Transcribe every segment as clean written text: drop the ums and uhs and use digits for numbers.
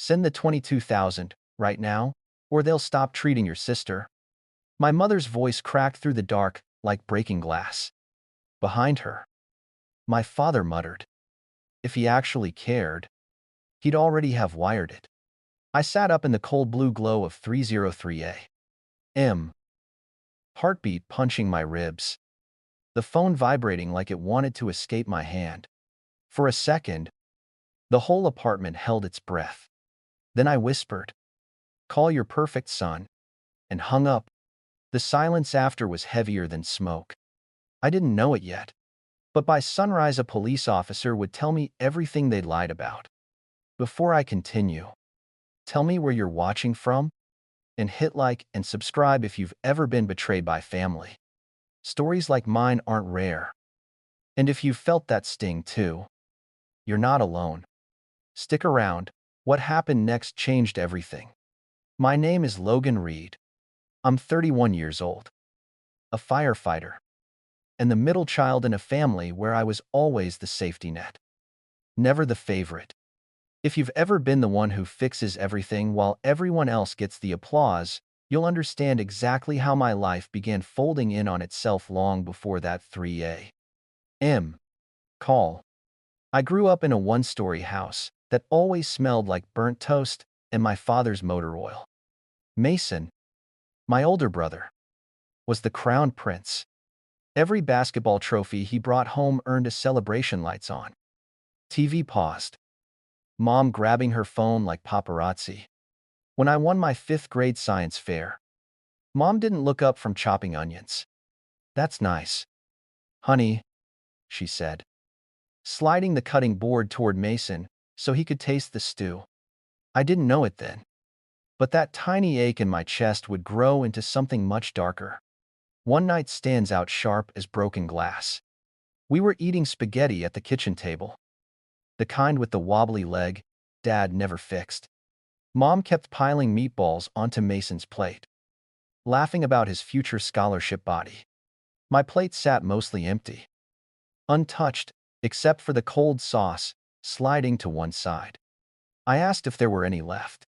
Send the 22,000 right now, or they'll stop treating your sister. My mother's voice cracked through the dark like breaking glass. Behind her, my father muttered. If he actually cared, he'd already have wired it. I sat up in the cold blue glow of 303 a.m., heartbeat punching my ribs, the phone vibrating like it wanted to escape my hand. For a second, the whole apartment held its breath. Then I whispered, "Call your perfect son," and hung up. The silence after was heavier than smoke. I didn't know it yet, but by sunrise a police officer would tell me everything they'd lied about. Before I continue, tell me where you're watching from, and hit like and subscribe if you've ever been betrayed by family. Stories like mine aren't rare. And if you've felt that sting too, you're not alone. Stick around. What happened next changed everything. My name is Logan Reed. I'm 31 years old, a firefighter, and the middle child in a family where I was always the safety net, never the favorite. If you've ever been the one who fixes everything while everyone else gets the applause, you'll understand exactly how my life began folding in on itself long before that 3 a.m. call. I grew up in a one-story house that always smelled like burnt toast and my father's motor oil. Mason, my older brother, was the crown prince. Every basketball trophy he brought home earned a celebration lights on. TV paused. Mom grabbing her phone like paparazzi. When I won my 5th grade science fair, Mom didn't look up from chopping onions. "That's nice, honey," she said, sliding the cutting board toward Mason so he could taste the stew. I didn't know it then, but that tiny ache in my chest would grow into something much darker. One night stands out sharp as broken glass. We were eating spaghetti at the kitchen table, the kind with the wobbly leg Dad never fixed. Mom kept piling meatballs onto Mason's plate, laughing about his future scholarship body. My plate sat mostly empty, untouched, except for the cold sauce sliding to one side. I asked if there were any left.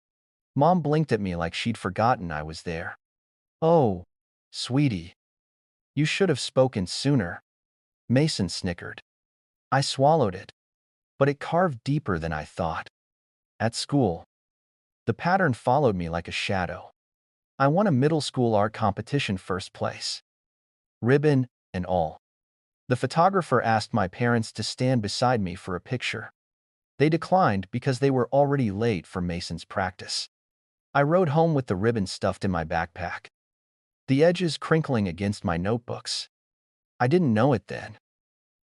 Mom blinked at me like she'd forgotten I was there. "Oh, sweetie, you should have spoken sooner," Mason snickered. I swallowed it, but it carved deeper than I thought. At school, the pattern followed me like a shadow. I won a middle school art competition first place, ribbon and all. The photographer asked my parents to stand beside me for a picture. They declined because they were already late for Mason's practice. I rode home with the ribbon stuffed in my backpack, the edges crinkling against my notebooks. I didn't know it then,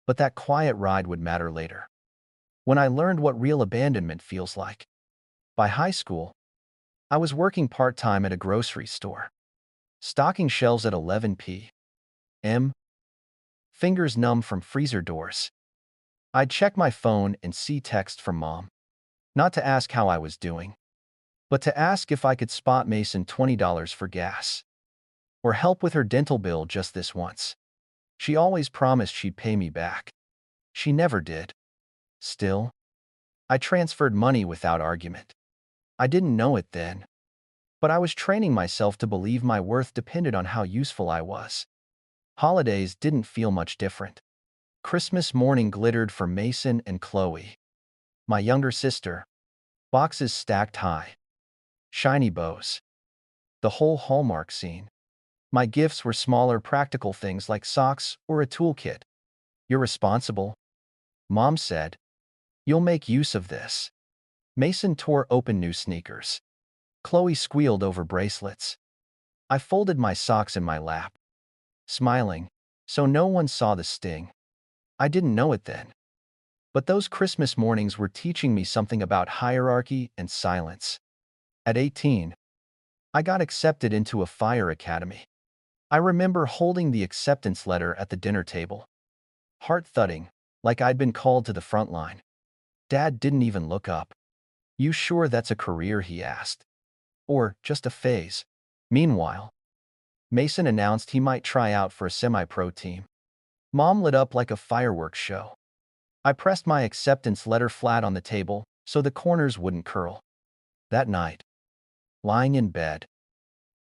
but that quiet ride would matter later, when I learned what real abandonment feels like. By high school, I was working part-time at a grocery store, stocking shelves at 11 p.m., fingers numb from freezer doors. I'd check my phone and see text from Mom, not to ask how I was doing, but to ask if I could spot Mason $20 for gas, or help with her dental bill just this once. She always promised she'd pay me back. She never did. Still, I transferred money without argument. I didn't know it then, but I was training myself to believe my worth depended on how useful I was. Holidays didn't feel much different. Christmas morning glittered for Mason and Chloe, my younger sister, boxes stacked high, shiny bows, the whole Hallmark scene. My gifts were smaller, practical things like socks or a toolkit. "You're responsible," Mom said. "You'll make use of this." Mason tore open new sneakers. Chloe squealed over bracelets. I folded my socks in my lap, smiling, so no one saw the sting. I didn't know it then, but those Christmas mornings were teaching me something about hierarchy and silence. At 18, I got accepted into a fire academy. I remember holding the acceptance letter at the dinner table, heart thudding, like I'd been called to the front line. Dad didn't even look up. "You sure that's a career?" he asked. "Or just a phase?" Meanwhile, Mason announced he might try out for a semi-pro team. Mom lit up like a fireworks show. I pressed my acceptance letter flat on the table so the corners wouldn't curl. That night, lying in bed,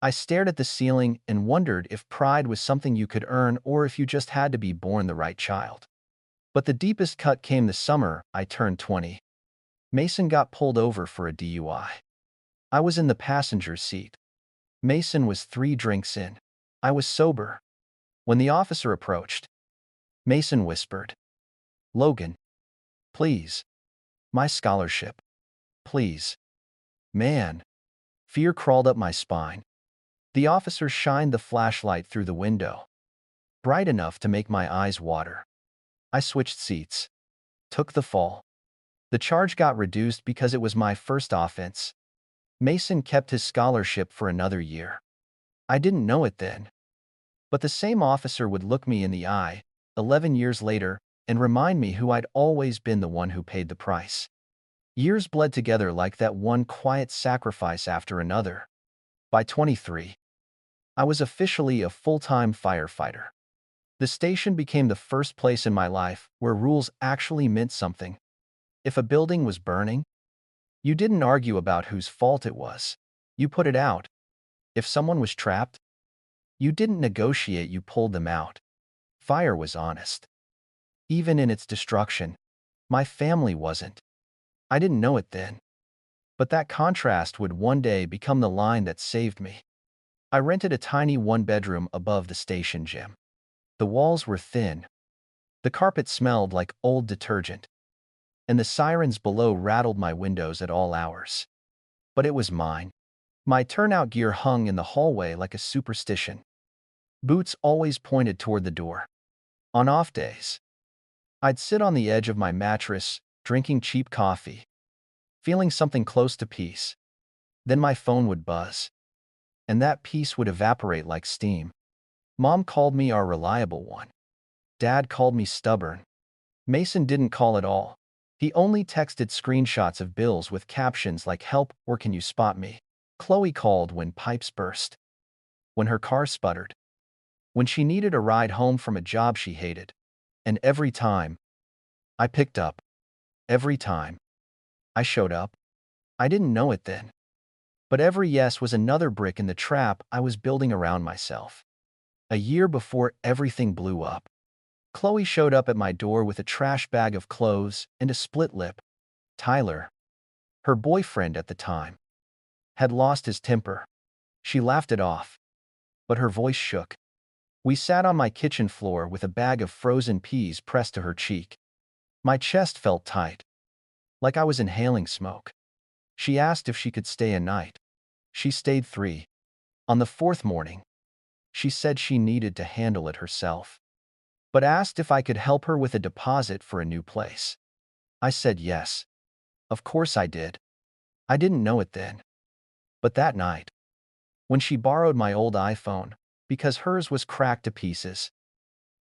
I stared at the ceiling and wondered if pride was something you could earn or if you just had to be born the right child. But the deepest cut came the summer I turned 20. Mason got pulled over for a DUI. I was in the passenger seat. Mason was 3 drinks in. I was sober. When the officer approached, Mason whispered, "Logan, please. My scholarship. Please." Man, fear crawled up my spine. The officer shined the flashlight through the window, bright enough to make my eyes water. I switched seats, took the fall. The charge got reduced because it was my first offense. Mason kept his scholarship for another year. I didn't know it then, but the same officer would look me in the eye, 11 years later, and remind me who I'd always been, the one who paid the price. Years bled together like that, one quiet sacrifice after another. By 23, I was officially a full-time firefighter. The station became the first place in my life where rules actually meant something. If a building was burning, you didn't argue about whose fault it was. You put it out. If someone was trapped, you didn't negotiate, you pulled them out. Fire was honest. Even in its destruction, my family wasn't. I didn't know it then, but that contrast would one day become the line that saved me. I rented a tiny one-bedroom above the station gym. The walls were thin. The carpet smelled like old detergent, and the sirens below rattled my windows at all hours. But it was mine. My turnout gear hung in the hallway like a superstition. Boots always pointed toward the door. On off days, I'd sit on the edge of my mattress, drinking cheap coffee, feeling something close to peace. Then my phone would buzz, and that peace would evaporate like steam. Mom called me our reliable one. Dad called me stubborn. Mason didn't call at all. He only texted screenshots of bills with captions like "help" or "can you spot me?" Chloe called when pipes burst, when her car sputtered, when she needed a ride home from a job she hated. And every time, I picked up. Every time, I showed up. I didn't know it then, but every yes was another brick in the trap I was building around myself. A year before everything blew up, Chloe showed up at my door with a trash bag of clothes and a split lip. Tyler, her boyfriend at the time, had lost his temper. She laughed it off, but her voice shook. We sat on my kitchen floor with a bag of frozen peas pressed to her cheek. My chest felt tight, like I was inhaling smoke. She asked if she could stay a night. She stayed 3. On the 4th morning, she said she needed to handle it herself, but asked if I could help her with a deposit for a new place. I said yes. Of course I did. I didn't know it then, but that night, when she borrowed my old iPhone, because hers was cracked to pieces,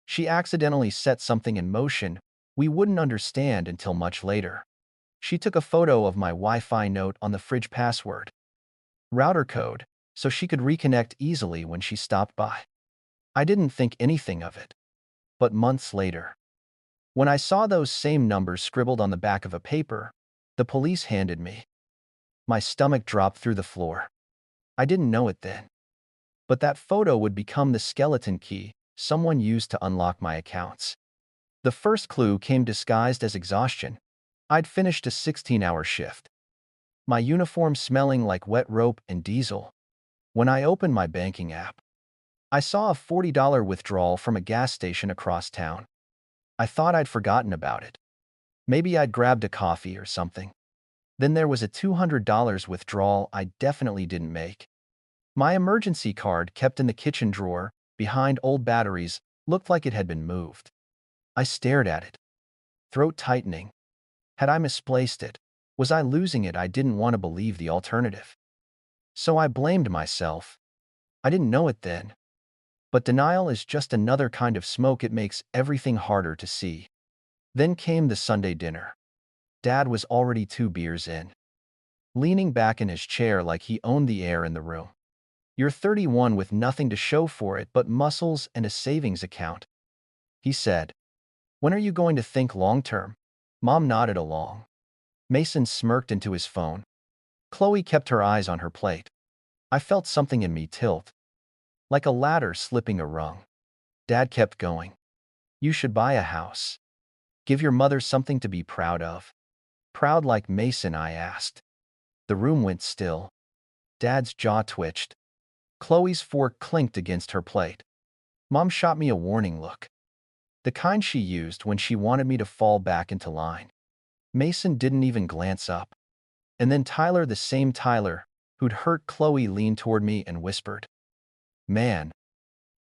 she accidentally set something in motion we wouldn't understand until much later. She took a photo of my Wi-Fi note on the fridge password, router code, so she could reconnect easily when she stopped by. I didn't think anything of it. But months later, when I saw those same numbers scribbled on the back of a paper the police handed me, my stomach dropped through the floor. I didn't know it then, but that photo would become the skeleton key someone used to unlock my accounts. The first clue came disguised as exhaustion. I'd finished a 16-hour shift, my uniform smelling like wet rope and diesel. When I opened my banking app, I saw a $40 withdrawal from a gas station across town. I thought I'd forgotten about it. Maybe I'd grabbed a coffee or something. Then there was a $200 withdrawal I definitely didn't make. My emergency card, kept in the kitchen drawer, behind old batteries, looked like it had been moved. I stared at it, throat tightening. Had I misplaced it? Was I losing it? I didn't want to believe the alternative. So I blamed myself. I didn't know it then, but denial is just another kind of smoke. It makes everything harder to see. Then came the Sunday dinner. Dad was already 2 beers in, leaning back in his chair like he owned the air in the room. "You're 31 with nothing to show for it but muscles and a savings account," he said. "When are you going to think long-term?" Mom nodded along. Mason smirked into his phone. Chloe kept her eyes on her plate. I felt something in me tilt, like a ladder slipping a rung. Dad kept going. You should buy a house. Give your mother something to be proud of. Proud like Mason, I asked. The room went still. Dad's jaw twitched. Chloe's fork clinked against her plate. Mom shot me a warning look. The kind she used when she wanted me to fall back into line. Mason didn't even glance up. And then Tyler, the same Tyler, who'd hurt Chloe, leaned toward me and whispered, "Man,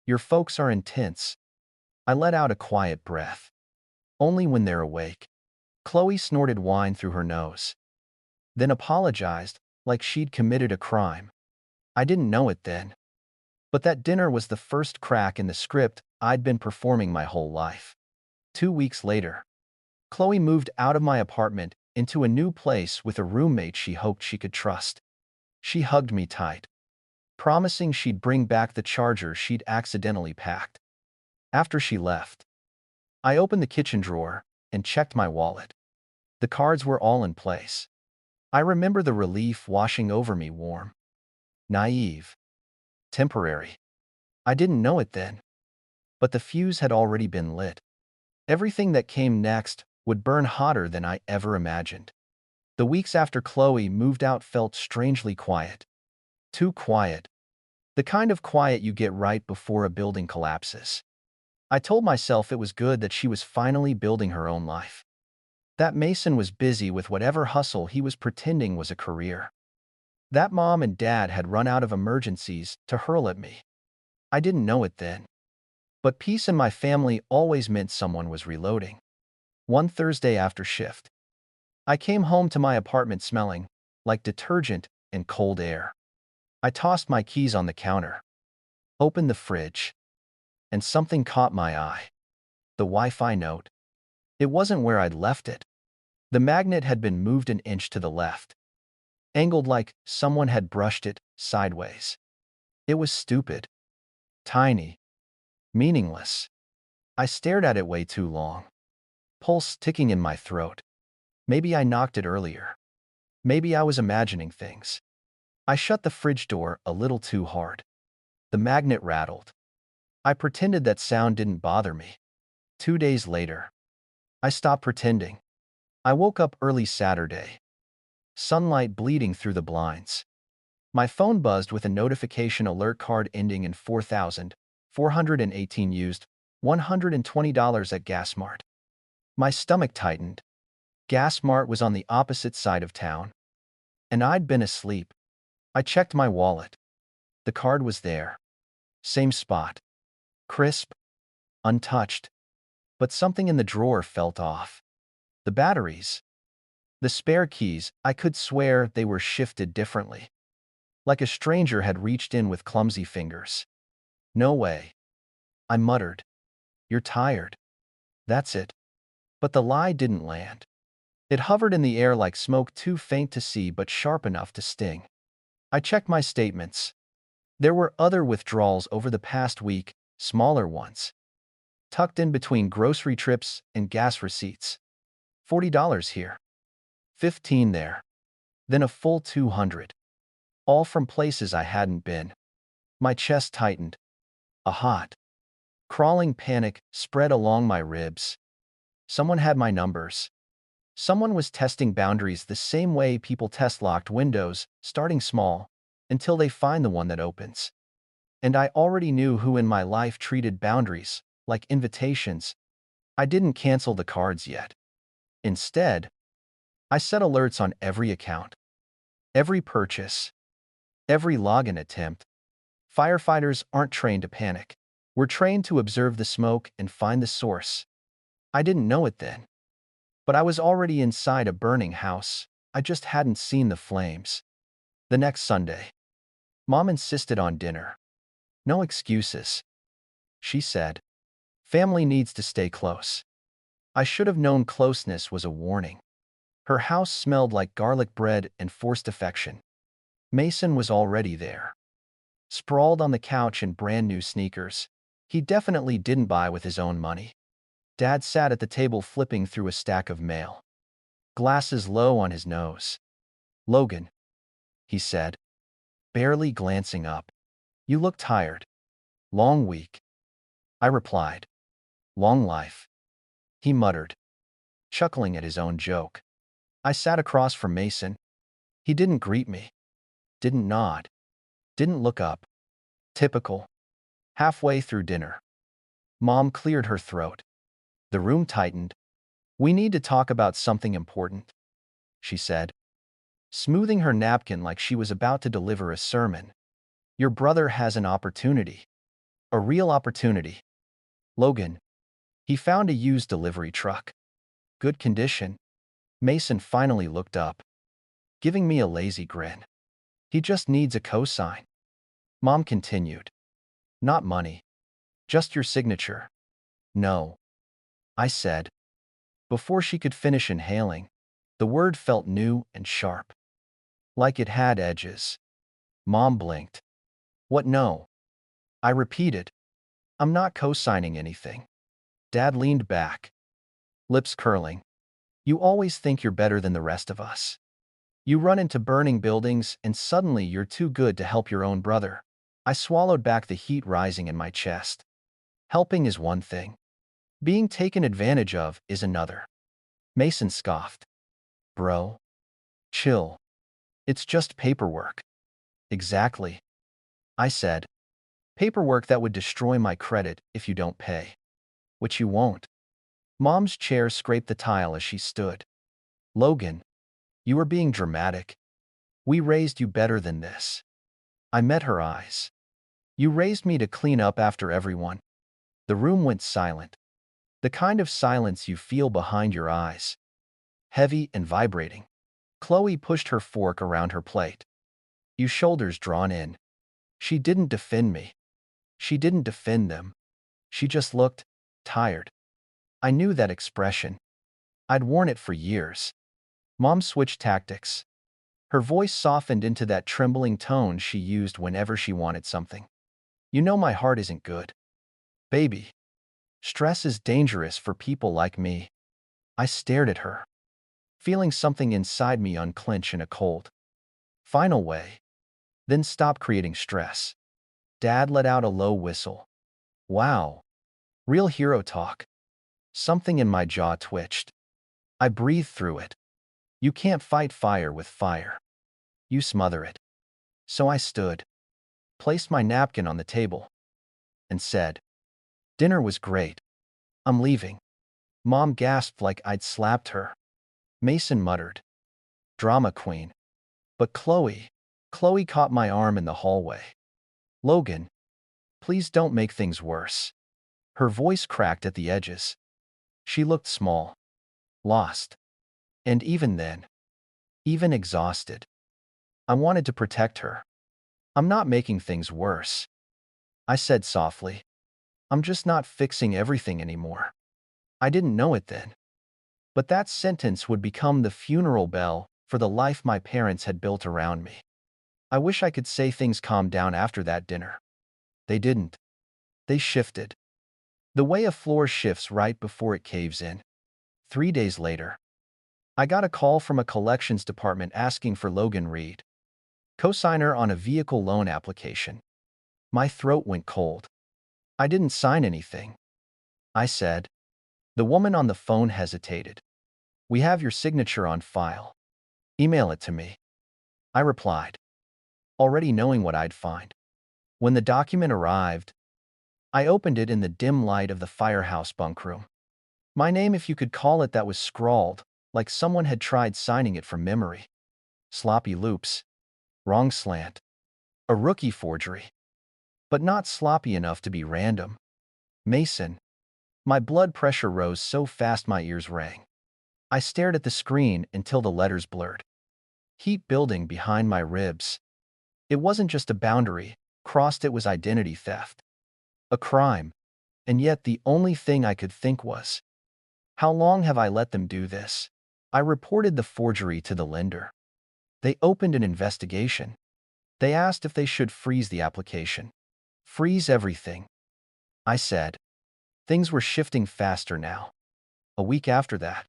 your folks are intense." I let out a quiet breath. Only when they're awake. Chloe snorted wine through her nose. Then apologized, like she'd committed a crime. I didn't know it then. But that dinner was the first crack in the script I'd been performing my whole life. 2 weeks later, Chloe moved out of my apartment into a new place with a roommate she hoped she could trust. She hugged me tight, promising she'd bring back the charger she'd accidentally packed. After she left, I opened the kitchen drawer and checked my wallet. The cards were all in place. I remember the relief washing over me, warm, naive, temporary. I didn't know it then, but the fuse had already been lit. Everything that came next would burn hotter than I ever imagined. The weeks after Chloe moved out felt strangely quiet. Too quiet. The kind of quiet you get right before a building collapses. I told myself it was good that she was finally building her own life. That Mason was busy with whatever hustle he was pretending was a career. That Mom and Dad had run out of emergencies to hurl at me. I didn't know it then. But peace in my family always meant someone was reloading. One Thursday after shift, I came home to my apartment smelling like detergent and cold air. I tossed my keys on the counter, opened the fridge, and something caught my eye. The Wi-Fi note. It wasn't where I'd left it. The magnet had been moved an inch to the left, angled like someone had brushed it sideways. It was stupid, tiny, meaningless. I stared at it way too long, pulse ticking in my throat. Maybe I knocked it earlier. Maybe I was imagining things. I shut the fridge door a little too hard. The magnet rattled. I pretended that sound didn't bother me. 2 days later, I stopped pretending. I woke up early Saturday, sunlight bleeding through the blinds. My phone buzzed with a notification alert, card ending in 4,418 used, $120 at GasMart. My stomach tightened. GasMart was on the opposite side of town, and I'd been asleep. I checked my wallet. The card was there. Same spot. Crisp, untouched. But something in the drawer felt off. The batteries. The spare keys, I could swear they were shifted differently. Like a stranger had reached in with clumsy fingers. No way. I muttered. You're tired. That's it. But the lie didn't land. It hovered in the air like smoke, too faint to see but sharp enough to sting. I checked my statements. There were other withdrawals over the past week, smaller ones, tucked in between grocery trips and gas receipts. $40 here. 15 there. Then a full 200. All from places I hadn't been. My chest tightened. A hot, crawling panic spread along my ribs. Someone had my numbers. Someone was testing boundaries the same way people test locked windows, starting small, until they find the one that opens. And I already knew who in my life treated boundaries like invitations. I didn't cancel the cards yet. Instead, I set alerts on every account, every purchase, every login attempt. Firefighters aren't trained to panic. We're trained to observe the smoke and find the source. I didn't know it then, but I was already inside a burning house. I just hadn't seen the flames. The next Sunday, Mom insisted on dinner. No excuses, she said. Family needs to stay close. I should have known closeness was a warning. Her house smelled like garlic bread and forced affection. Mason was already there, sprawled on the couch in brand new sneakers. He definitely didn't buy with his own money. Dad sat at the table flipping through a stack of mail, glasses low on his nose. Logan, he said, barely glancing up. You look tired. Long week. I replied. Long life. He muttered, chuckling at his own joke. I sat across from Mason. He didn't greet me. Didn't nod. Didn't look up. Typical. Halfway through dinner, Mom cleared her throat. The room tightened. We need to talk about something important, she said, smoothing her napkin like she was about to deliver a sermon. Your brother has an opportunity. A real opportunity. Logan. He found a used delivery truck. Good condition. Mason finally looked up, giving me a lazy grin. He just needs a cosign. Mom continued. Not money. Just your signature. No, I said. Before she could finish inhaling, the word felt new and sharp, like it had edges. Mom blinked. What no? I repeated. I'm not co-signing anything. Dad leaned back, lips curling. You always think you're better than the rest of us. You run into burning buildings and suddenly you're too good to help your own brother. I swallowed back the heat rising in my chest. Helping is one thing. Being taken advantage of is another. Mason scoffed. Bro. Chill. It's just paperwork. Exactly. I said. Paperwork that would destroy my credit if you don't pay. Which you won't. Mom's chair scraped the tile as she stood. Logan, you are being dramatic. We raised you better than this. I met her eyes. You raised me to clean up after everyone. The room went silent. The kind of silence you feel behind your eyes. Heavy and vibrating. Chloe pushed her fork around her plate. You shoulders drawn in. She didn't defend me. She didn't defend them. She just looked tired. I knew that expression. I'd worn it for years. Mom switched tactics. Her voice softened into that trembling tone she used whenever she wanted something. You know my heart isn't good. Baby. Stress is dangerous for people like me. I stared at her, feeling something inside me unclench in a cold, final way. Then stop creating stress. Dad let out a low whistle. Wow. Real hero talk. Something in my jaw twitched. I breathed through it. You can't fight fire with fire. You smother it. So I stood, placed my napkin on the table, and said, Dinner was great. I'm leaving. Mom gasped like I'd slapped her. Mason muttered, Drama queen. But Chloe caught my arm in the hallway. Logan, please don't make things worse. Her voice cracked at the edges. She looked small, lost, and even then, even exhausted. I wanted to protect her. I'm not making things worse, I said softly. I'm just not fixing everything anymore. I didn't know it then. But that sentence would become the funeral bell for the life my parents had built around me. I wish I could say things calmed down after that dinner. They didn't. They shifted. The way a floor shifts right before it caves in. 3 days later, I got a call from a collections department asking for Logan Reed, co-signer on a vehicle loan application. My throat went cold. I didn't sign anything, I said. The woman on the phone hesitated. We have your signature on file. Email it to me. I replied, already knowing what I'd find. When the document arrived, I opened it in the dim light of the firehouse bunkroom. My name, if you could call it that, was scrawled, like someone had tried signing it from memory. Sloppy loops. Wrong slant. A rookie forgery. But not sloppy enough to be random. Mason. My blood pressure rose so fast my ears rang. I stared at the screen until the letters blurred. Heat building behind my ribs. It wasn't just a boundary, crossed it was identity theft. A crime. And yet the only thing I could think was, how long have I let them do this? I reported the forgery to the lender. They opened an investigation. They asked if they should freeze the application. Freeze everything, I said. Things were shifting faster now. A week after that,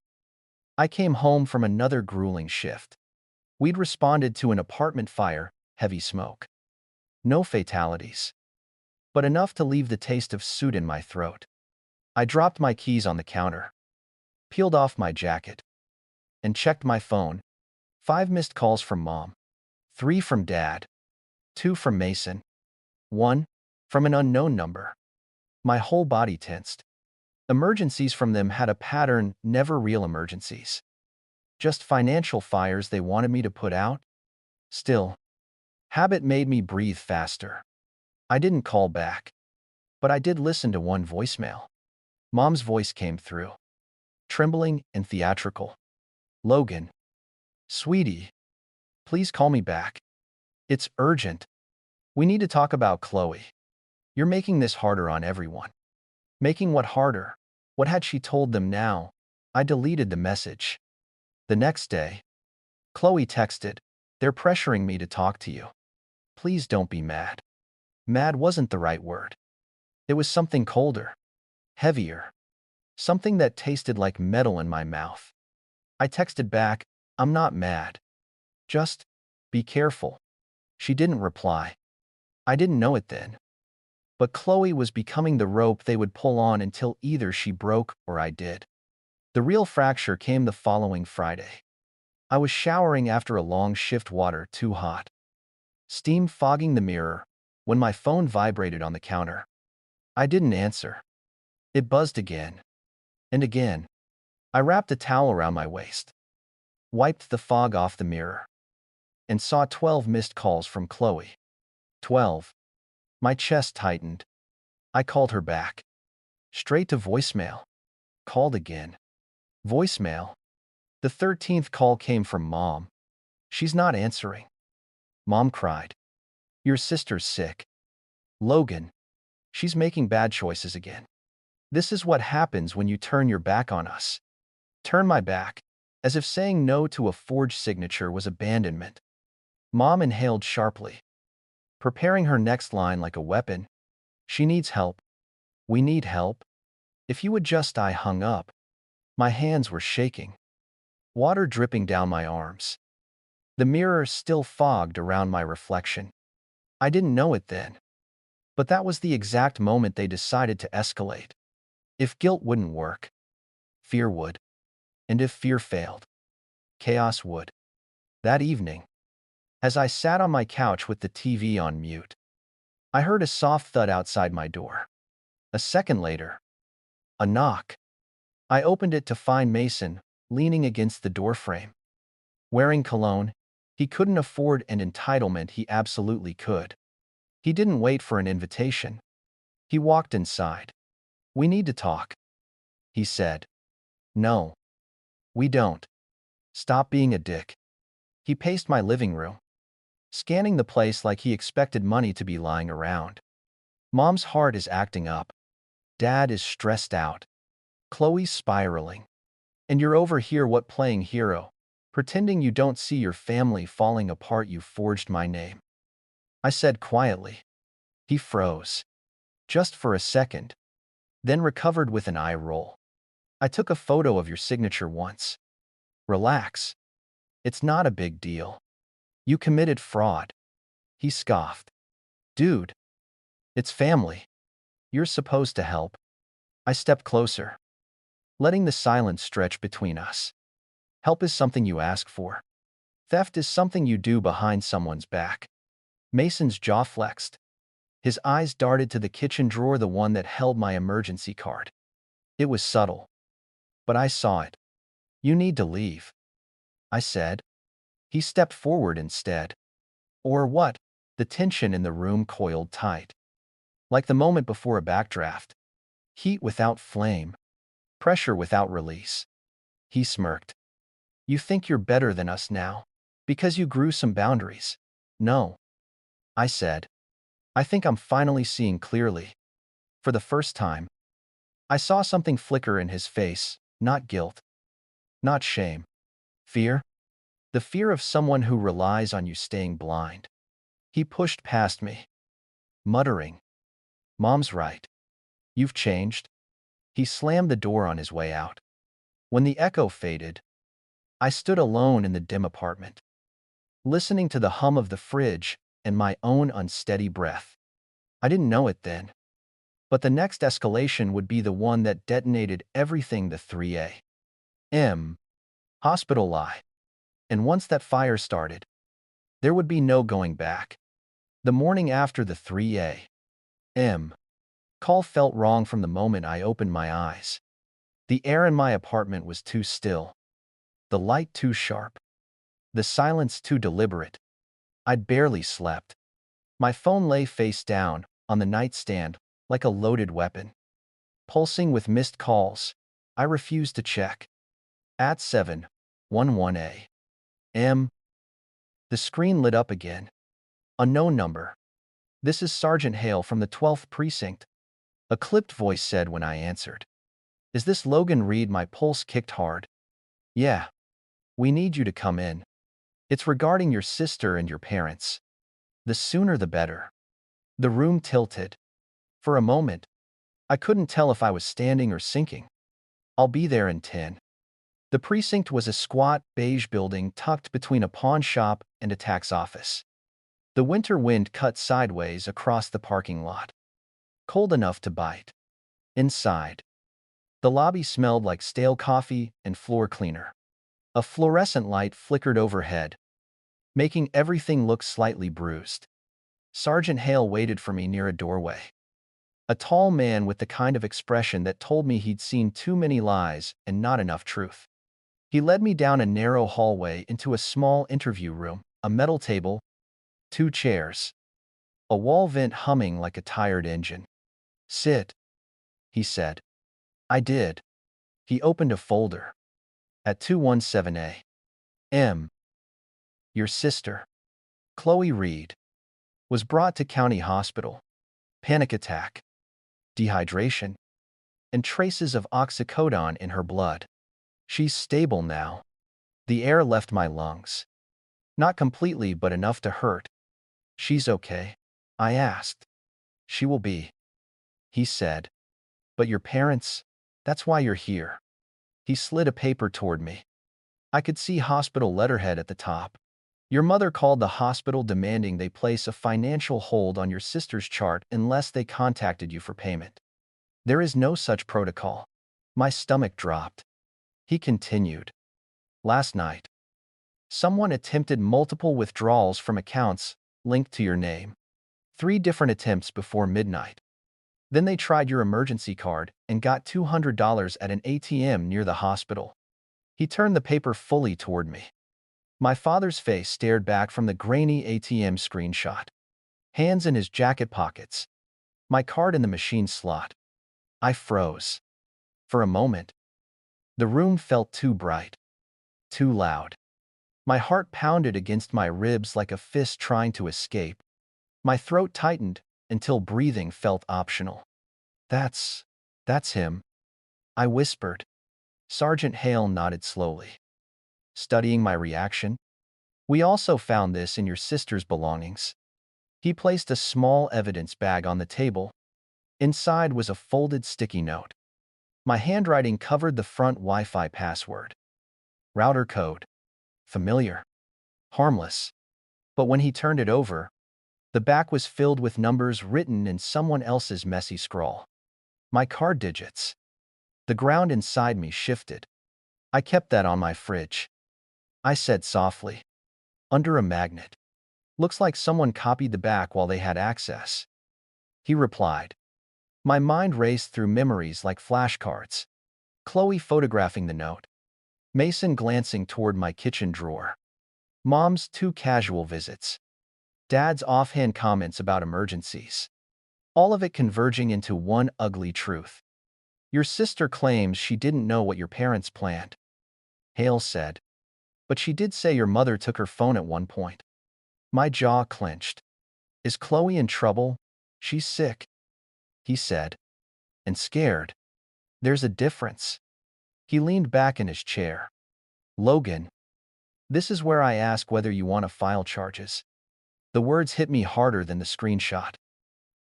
I came home from another grueling shift. We'd responded to an apartment fire, heavy smoke. No fatalities, but enough to leave the taste of soot in my throat. I dropped my keys on the counter, peeled off my jacket, and checked my phone. 5 missed calls from Mom, 3 from Dad, 2 from Mason, 1 from an unknown number. My whole body tensed. Emergencies from them had a pattern, never real emergencies. Just financial fires they wanted me to put out. Still, habit made me breathe faster. I didn't call back, but I did listen to one voicemail. Mom's voice came through, trembling and theatrical. "Logan, sweetie, please call me back. It's urgent. We need to talk about Chloe. You're making this harder on everyone." Making what harder? What had she told them now? I deleted the message. The next day, Chloe texted, "They're pressuring me to talk to you. Please don't be mad." Mad wasn't the right word. It was something colder, heavier, something that tasted like metal in my mouth. I texted back, "I'm not mad. Just be careful." She didn't reply. I didn't know it then. But Chloe was becoming the rope they would pull on until either she broke or I did. The real fracture came the following Friday. I was showering after a long shift, water too hot, steam fogging the mirror, when my phone vibrated on the counter. I didn't answer. It buzzed again and again. I wrapped a towel around my waist, wiped the fog off the mirror, and saw 12 missed calls from Chloe. 12. My chest tightened. I called her back. Straight to voicemail. Called again. Voicemail. The 13th call came from Mom. "She's not answering." Mom cried, "Your sister's sick. Logan, she's making bad choices again. This is what happens when you turn your back on us." Turn my back, as if saying no to a forged signature was abandonment. Mom inhaled sharply, preparing her next line like a weapon. "She needs help. We need help. If you would just..." I hung up. My hands were shaking, water dripping down my arms. The mirror still fogged around my reflection. I didn't know it then, but that was the exact moment they decided to escalate. If guilt wouldn't work, fear would. And if fear failed, chaos would. That evening, as I sat on my couch with the TV on mute, I heard a soft thud outside my door. A second later, a knock. I opened it to find Mason leaning against the doorframe. Wearing cologne he couldn't afford and entitlement he absolutely could. He didn't wait for an invitation. He walked inside. "We need to talk," he said. "No, we don't. Stop being a dick." He paced my living room, scanning the place like he expected money to be lying around. Mom's heart is acting up. Dad is stressed out. Chloe's spiraling. And you're over here playing hero, pretending you don't see your family falling apart. "You forged my name," I said quietly. He froze. Just for a second, then recovered with an eye roll. "I took a photo of your signature once." "Relax. It's not a big deal. You committed fraud." He scoffed. "Dude, it's family. You're supposed to help." I stepped closer, letting the silence stretch between us. "Help is something you ask for. Theft is something you do behind someone's back." Mason's jaw flexed. His eyes darted to the kitchen drawer, the one that held my emergency card. It was subtle, but I saw it. "You need to leave," I said. He stepped forward instead. "Or what?" The tension in the room coiled tight, like the moment before a backdraft. Heat without flame, pressure without release. He smirked. "You think you're better than us now, because you grew some boundaries." "No," I said. "I think I'm finally seeing clearly." For the first time, I saw something flicker in his face, not guilt, not shame. Fear. The fear of someone who relies on you staying blind. He pushed past me, muttering, "Mom's right. You've changed." He slammed the door on his way out. When the echo faded, I stood alone in the dim apartment. listening to the hum of the fridge and my own unsteady breath. I didn't know it then, but the next escalation would be the one that detonated everything. The 3 a.m. hospital lie. And once that fire started, there would be no going back. The morning after the 3 a.m. call felt wrong from the moment I opened my eyes. The air in my apartment was too still, the light too sharp, the silence too deliberate. I'd barely slept. My phone lay face down on the nightstand like a loaded weapon, pulsing with missed calls. I refused to check. At 7:11 a.m., the screen lit up again. Unknown number. "This is Sergeant Hale from the 12th Precinct," a clipped voice said when I answered. "Is this Logan Reed?" My pulse kicked hard. "Yeah. We need you to come in. It's regarding your sister and your parents. The sooner the better." The room tilted. For a moment, I couldn't tell if I was standing or sinking. "I'll be there in 10. The precinct was a squat, beige building tucked between a pawn shop and a tax office. The winter wind cut sideways across the parking lot, cold enough to bite. Inside, the lobby smelled like stale coffee and floor cleaner. A fluorescent light flickered overhead, making everything look slightly bruised. Sergeant Hale waited for me near a doorway. A tall man with the kind of expression that told me he'd seen too many lies and not enough truth. He led me down a narrow hallway into a small interview room, a metal table, 2 chairs, a wall vent humming like a tired engine. "Sit," he said. I did. He opened a folder. At 2:17 a.m., your sister, Chloe Reed, was brought to county hospital. Panic attack, dehydration, and traces of oxycodone in her blood. She's stable now. The air left my lungs. Not completely, but enough to hurt. "She's okay?" I asked. "She will be," he said. "But your parents, that's why you're here." He slid a paper toward me. I could see hospital letterhead at the top. "Your mother called the hospital demanding they place a financial hold on your sister's chart unless they contacted you for payment. There is no such protocol." My stomach dropped. He continued. "Last night, someone attempted multiple withdrawals from accounts linked to your name. 3 different attempts before midnight. Then they tried your emergency card and got $200 at an ATM near the hospital." He turned the paper fully toward me. My father's face stared back from the grainy ATM screenshot. Hands in his jacket pockets. My card in the machine slot. I froze. For a moment, the room felt too bright, too loud. My heart pounded against my ribs like a fist trying to escape. My throat tightened until breathing felt optional. That's him," I whispered. Sergeant Hale nodded slowly, studying my reaction. "We also found this in your sister's belongings." He placed a small evidence bag on the table. Inside was a folded sticky note. My handwriting covered the front Wi-Fi password. Router code. Familiar. Harmless. But when he turned it over, the back was filled with numbers written in someone else's messy scrawl. My card digits. The ground inside me shifted. "I kept that on my fridge," I said softly. "Under a magnet. Looks like someone copied the back while they had access." He replied. My mind raced through memories like flashcards. Chloe photographing the note. Mason glancing toward my kitchen drawer. Mom's 2 casual visits. Dad's offhand comments about emergencies. All of it converging into one ugly truth. "Your sister claims she didn't know what your parents planned," Hale said. "But she did say your mother took her phone at one point." My jaw clenched. "Is Chloe in trouble?" "She's sick," he said. "And scared. There's a difference." He leaned back in his chair. "Logan, this is where I ask whether you want to file charges." The words hit me harder than the screenshot.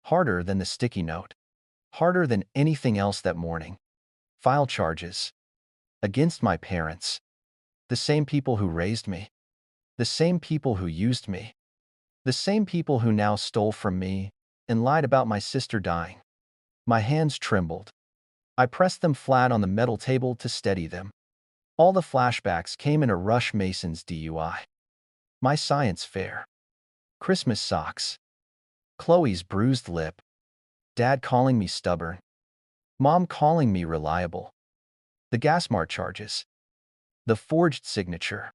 Harder than the sticky note. Harder than anything else that morning. File charges. Against my parents. The same people who raised me. The same people who used me. The same people who now stole from me and lied about my sister dying. My hands trembled. I pressed them flat on the metal table to steady them. All the flashbacks came in a rush: Mason's DUI. My science fair. Christmas socks. Chloe's bruised lip. Dad calling me stubborn. Mom calling me reliable. The gas mart charges. The forged signature.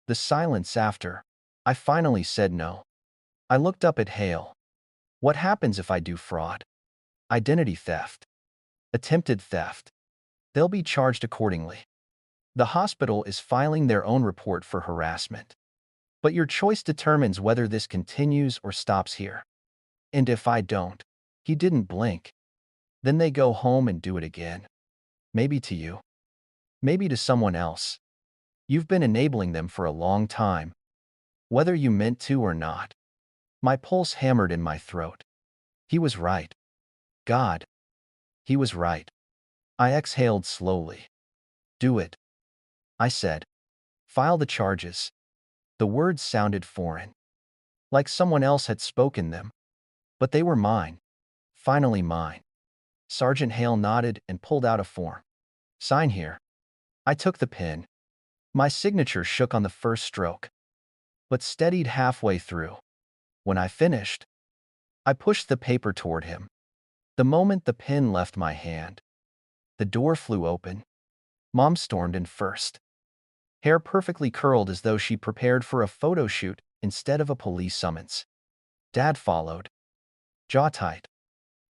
The silence after I finally said no. I looked up at Hale. What happens if I do fraud? Identity theft. Attempted theft. They'll be charged accordingly. The hospital is filing their own report for harassment. But your choice determines whether this continues or stops here. And if I don't, he didn't blink. Then they go home and do it again. Maybe to you. Maybe to someone else. You've been enabling them for a long time. Whether you meant to or not. My pulse hammered in my throat. He was right. God. He was right. I exhaled slowly. Do it, I said. File the charges. The words sounded foreign. Like someone else had spoken them. But they were mine. Finally mine. Sergeant Hale nodded and pulled out a form. Sign here. I took the pen. My signature shook on the first stroke, but steadied halfway through. When I finished, I pushed the paper toward him. The moment the pen left my hand, the door flew open. Mom stormed in first. Hair perfectly curled as though she prepared for a photo shoot instead of a police summons. Dad followed. Jaw tight.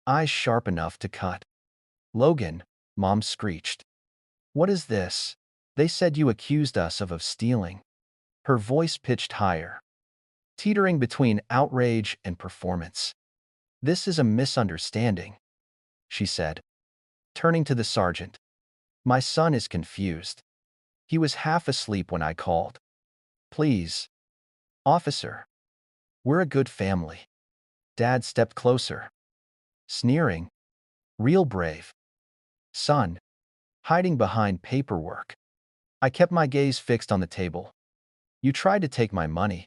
Eyes sharp enough to cut. Logan, Mom screeched. What is this? They said you accused us of stealing. Her voice pitched higher, teetering between outrage and performance. This is a misunderstanding, she said, turning to the sergeant. My son is confused. He was half asleep when I called. Please, officer. We're a good family. Dad stepped closer, sneering. Real brave. Son. Hiding behind paperwork. I kept my gaze fixed on the table. You tried to take my money.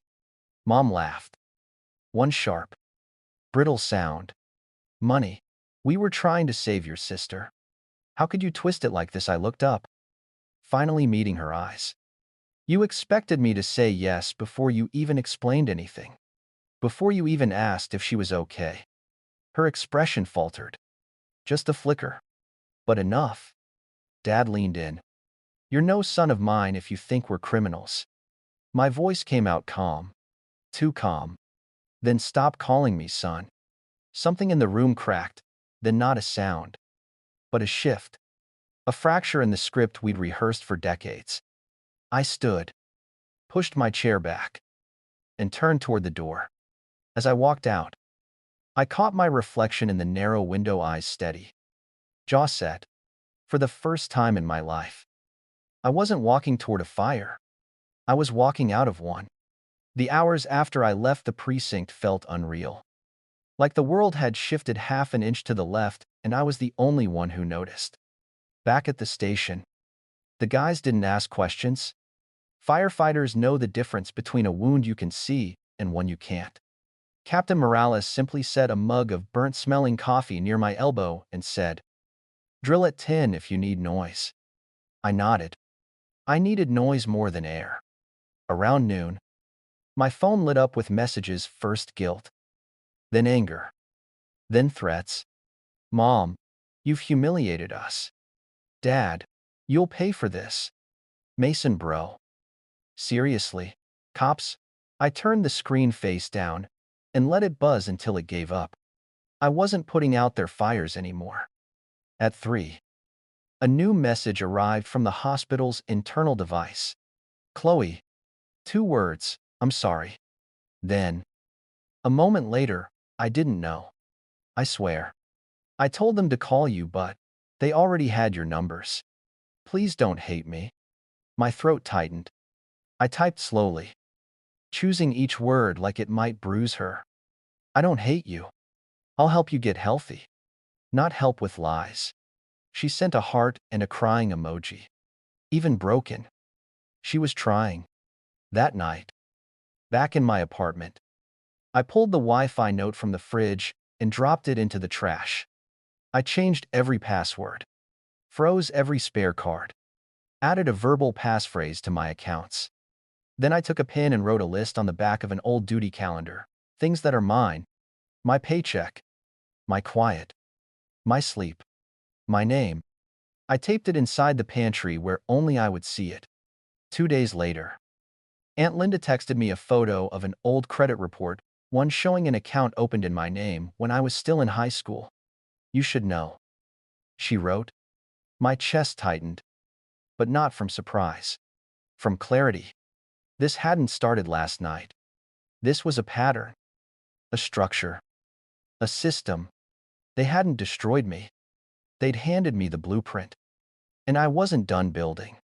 Mom laughed. One sharp, brittle sound. Money. We were trying to save your sister. How could you twist it like this? I looked up, finally meeting her eyes. You expected me to say yes before you even explained anything. Before you even asked if she was okay. Her expression faltered. Just a flicker. But enough. Dad leaned in. You're no son of mine if you think we're criminals. My voice came out calm. Too calm. Then stop calling me son. Something in the room cracked, then not a sound, but a shift. A fracture in the script we'd rehearsed for decades. I stood, pushed my chair back, and turned toward the door. As I walked out, I caught my reflection in the narrow window, eyes steady, jaw set. For the first time in my life, I wasn't walking toward a fire. I was walking out of one. The hours after I left the precinct felt unreal. Like the world had shifted half an inch to the left, and I was the only one who noticed. Back at the station, the guys didn't ask questions. Firefighters know the difference between a wound you can see and one you can't. Captain Morales simply set a mug of burnt-smelling coffee near my elbow and said, Drill at 10 if you need noise. I nodded. I needed noise more than air. Around noon, my phone lit up with messages: first guilt, then anger, then threats. Mom, you've humiliated us. Dad, you'll pay for this. Mason bro. Seriously, cops? I turned the screen face down and let it buzz until it gave up. I wasn't putting out their fires anymore. At 3, a new message arrived from the hospital's internal device. Chloe. 2 words, I'm sorry. Then, a moment later, I didn't know. I swear. I told them to call you, but they already had your numbers. Please don't hate me. My throat tightened. I typed slowly, choosing each word like it might bruise her. I don't hate you. I'll help you get healthy. Not help with lies. She sent a heart and a crying emoji. Even broken. She was trying. That night, Back in my apartment, I pulled the Wi-Fi note from the fridge and dropped it into the trash. I changed every password, froze every spare card, added a verbal passphrase to my accounts. Then I took a pen and wrote a list on the back of an old duty calendar. Things that are mine: my paycheck, my quiet, my sleep, my name. I taped it inside the pantry where only I would see it. 2 days later, Aunt Linda texted me a photo of an old credit report, one showing an account opened in my name when I was still in high school. "You should know," she wrote. My chest tightened, but not from surprise. From clarity. This hadn't started last night. This was a pattern, a structure, a system. They hadn't destroyed me. They'd handed me the blueprint. And I wasn't done building.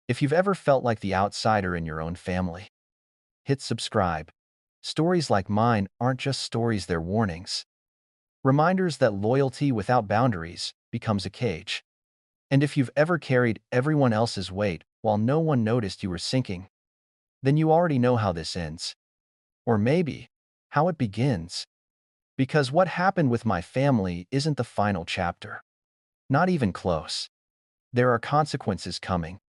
If you've ever felt like the outsider in your own family, hit subscribe. Stories like mine aren't just stories, they're warnings. Reminders that loyalty without boundaries becomes a cage. And if you've ever carried everyone else's weight while no one noticed you were sinking, then you already know how this ends. Or maybe how it begins. Because what happened with my family isn't the final chapter. Not even close. There are consequences coming,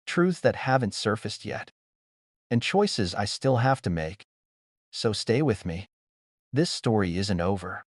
truths that haven't surfaced yet, and choices I still have to make. So stay with me. This story isn't over.